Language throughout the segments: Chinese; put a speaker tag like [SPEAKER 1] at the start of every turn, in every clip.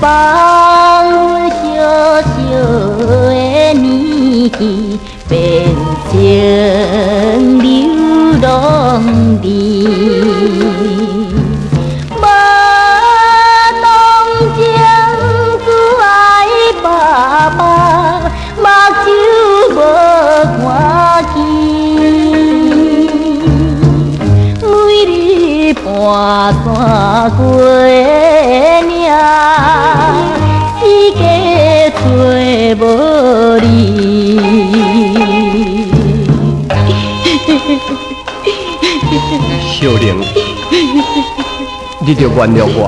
[SPEAKER 1] 放小小的年纪，变成流浪地。无当情只爱爸爸，目睭无看见。每日盘山过岭，世界找无你。
[SPEAKER 2] 小玲，你着原谅我。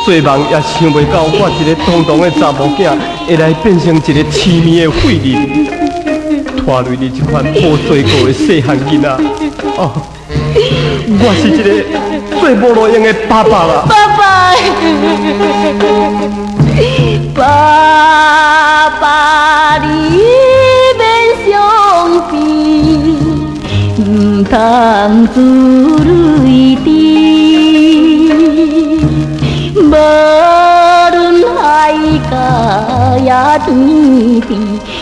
[SPEAKER 2] 做梦也想袂到，我一个堂堂的查某囝，会来变成一个痴迷的废人，拖累你这款无做过的细汉囡仔。哦，我是一个做无路用的爸爸啦。
[SPEAKER 1] 爸爸，爸爸，你免伤悲，唔通自泪滴。无论海角也天边，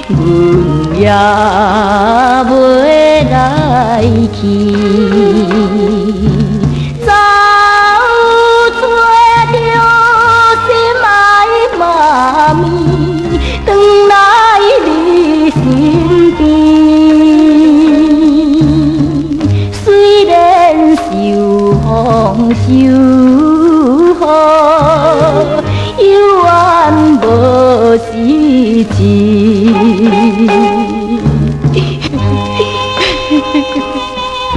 [SPEAKER 1] 阮也袂来去。找找着心爱妈咪，回来你身边。虽然受风受雨，犹原无失志。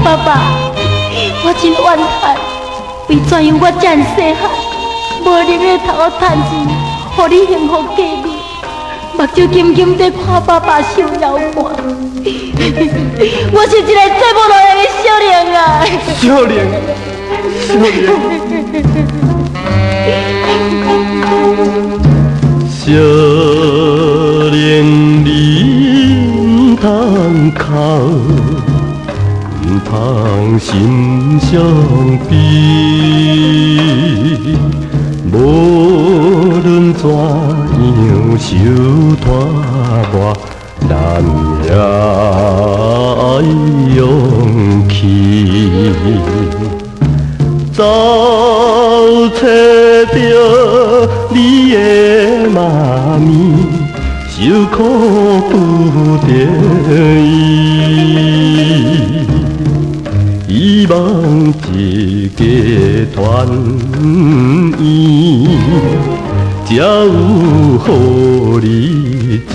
[SPEAKER 1] 爸爸，我真怨叹，为怎样我这么细汉，无能个头趁钱，互你幸福过日，目睭金金在看爸爸受摇寒。我是一个做无路用的小玲啊！
[SPEAKER 2] 小玲，小玲。小玲，你唔通哭，唔通心伤悲。无论怎样受拖磨，咱也爱勇气。找找着你的妈咪，受苦不得已，希望一家团圆，才有好日子。